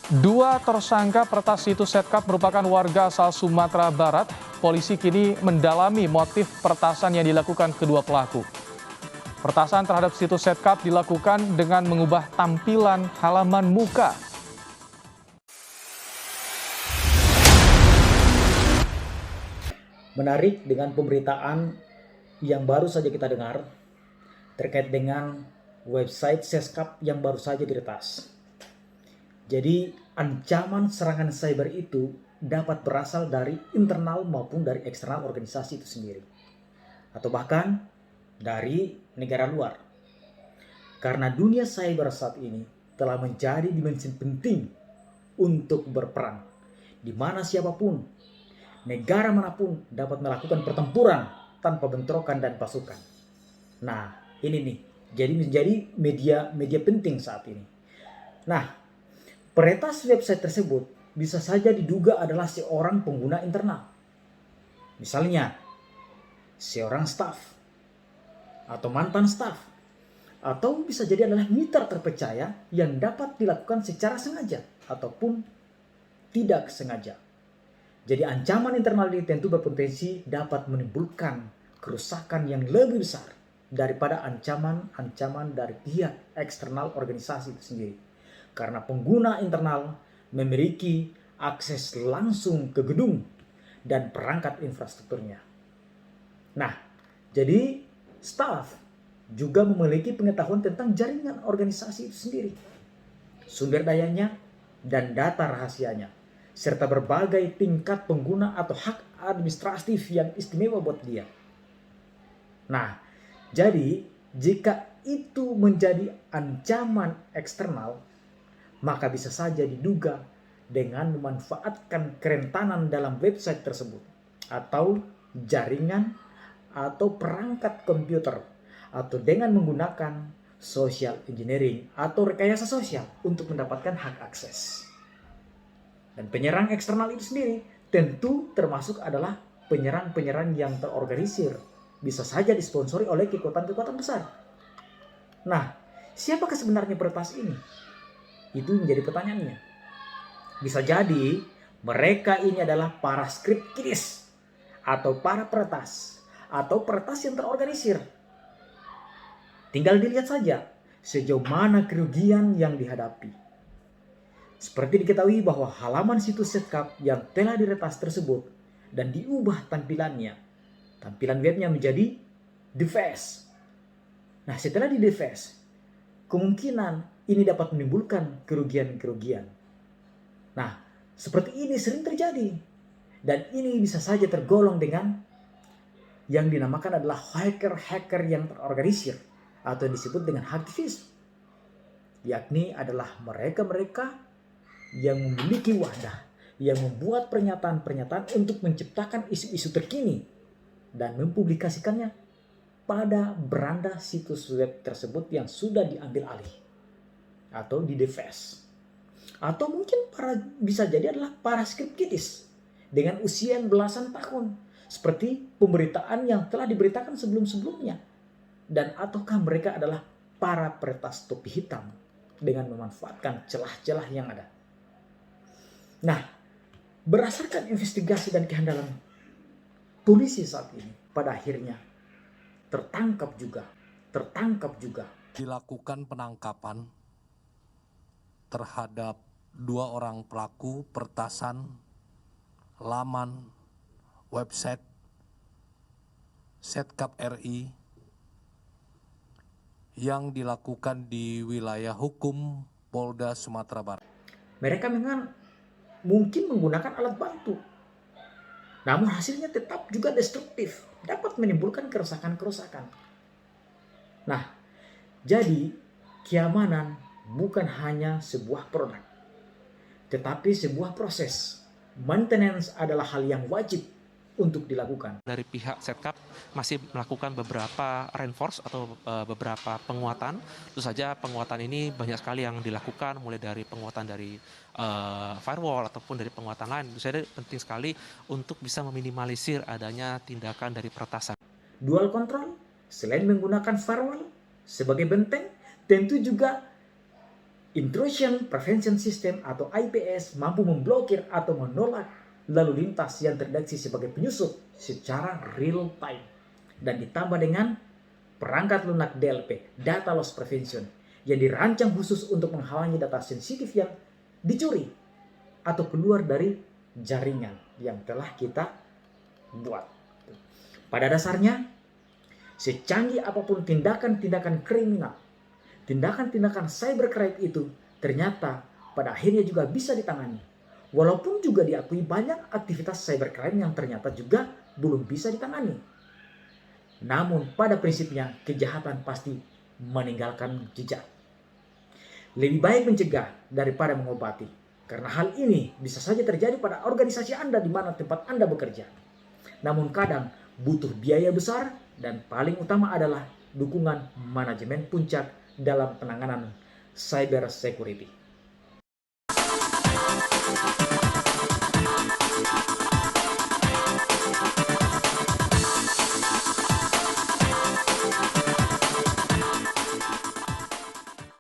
Dua tersangka peretas situs Setcap merupakan warga asal Sumatera Barat. Polisi kini mendalami motif peretasan yang dilakukan kedua pelaku. Peretasan terhadap situs Setcap dilakukan dengan mengubah tampilan halaman muka. Menarik dengan pemberitaan yang baru saja kita dengar terkait dengan website Setcap yang baru saja diretas. Jadi ancaman serangan cyber itu dapat berasal dari internal maupun dari eksternal organisasi itu sendiri. Atau bahkan dari negara luar. Karena dunia cyber saat ini telah menjadi dimensi penting untuk berperang. Di mana siapapun, negara manapun dapat melakukan pertempuran tanpa bentrokan dan pasukan. Nah, ini nih, jadi menjadi media penting saat ini. Nah, peretas website tersebut bisa saja diduga adalah seorang pengguna internal. Misalnya, seorang staf atau mantan staf, atau bisa jadi adalah mitra terpercaya yang dapat dilakukan secara sengaja ataupun tidak sengaja. Jadi ancaman internal ini tentu berpotensi dapat menimbulkan kerusakan yang lebih besar daripada ancaman dari pihak eksternal organisasi itu sendiri. Karena pengguna internal memiliki akses langsung ke gedung dan perangkat infrastrukturnya. Nah, jadi staf juga memiliki pengetahuan tentang jaringan organisasi itu sendiri, sumber dayanya, dan data rahasianya, serta berbagai tingkat pengguna atau hak administratif yang istimewa buat dia. Nah, jadi jika itu menjadi ancaman eksternal, maka bisa saja diduga dengan memanfaatkan kerentanan dalam website tersebut atau jaringan atau perangkat komputer, atau dengan menggunakan social engineering atau rekayasa sosial untuk mendapatkan hak akses. Dan penyerang eksternal itu sendiri tentu termasuk adalah penyerang-penyerang yang terorganisir, bisa saja disponsori oleh kekuatan-kekuatan besar. Nah, siapakah sebenarnya peretas ini? Itu menjadi pertanyaannya. Bisa jadi mereka ini adalah para script kiddies atau para peretas atau peretas yang terorganisir. Tinggal dilihat saja sejauh mana kerugian yang dihadapi. Seperti diketahui bahwa halaman situs Setcap yang telah diretas tersebut dan diubah tampilan webnya menjadi deface. Nah, setelah di deface, kemungkinan ini dapat menimbulkan kerugian-kerugian. Nah, seperti ini sering terjadi. Dan ini bisa saja tergolong dengan yang dinamakan adalah hacker-hacker yang terorganisir atau disebut dengan hacktivis. Yakni adalah mereka-mereka yang memiliki wadah, yang membuat pernyataan-pernyataan untuk menciptakan isu-isu terkini dan mempublikasikannya pada beranda situs web tersebut yang sudah diambil alih atau di deface. Atau mungkin bisa jadi adalah para script kiddies dengan usia belasan tahun, seperti pemberitaan yang telah diberitakan sebelum-sebelumnya. Dan ataukah mereka adalah para peretas topi hitam dengan memanfaatkan celah-celah yang ada. Nah, berdasarkan investigasi dan kehandalan polisi saat ini, pada akhirnya tertangkap juga. Dilakukan penangkapan terhadap 2 orang pelaku peretasan laman website Setcap RI yang dilakukan di wilayah hukum Polda Sumatera Barat. Mereka memang mungkin menggunakan alat bantu, namun hasilnya tetap juga destruktif, dapat menimbulkan kerusakan-kerusakan. Nah, jadi keamanan bukan hanya sebuah produk, tetapi sebuah proses. Maintenance adalah hal yang wajib untuk dilakukan. Dari pihak Setcap masih melakukan beberapa reinforce atau beberapa penguatan. Tentu saja penguatan ini banyak sekali yang dilakukan, mulai dari penguatan dari firewall ataupun dari penguatan lain. Tentu saja penting sekali untuk bisa meminimalisir adanya tindakan dari peretasan. Dual control, selain menggunakan firewall sebagai benteng, tentu juga Intrusion Prevention System atau IPS mampu memblokir atau menolak lalu lintas yang terdeteksi sebagai penyusup secara real time. Dan ditambah dengan perangkat lunak DLP, Data Loss Prevention, yang dirancang khusus untuk menghalangi data sensitif yang dicuri atau keluar dari jaringan yang telah kita buat. Pada dasarnya, secanggih apapun tindakan-tindakan kriminal, tindakan-tindakan cybercrime itu ternyata pada akhirnya juga bisa ditangani. Walaupun juga diakui banyak aktivitas cybercrime yang ternyata juga belum bisa ditangani. Namun pada prinsipnya kejahatan pasti meninggalkan jejak. Lebih baik mencegah daripada mengobati. Karena hal ini bisa saja terjadi pada organisasi Anda di mana tempat Anda bekerja. Namun kadang butuh biaya besar dan paling utama adalah dukungan manajemen puncak dalam penanganan cyber security.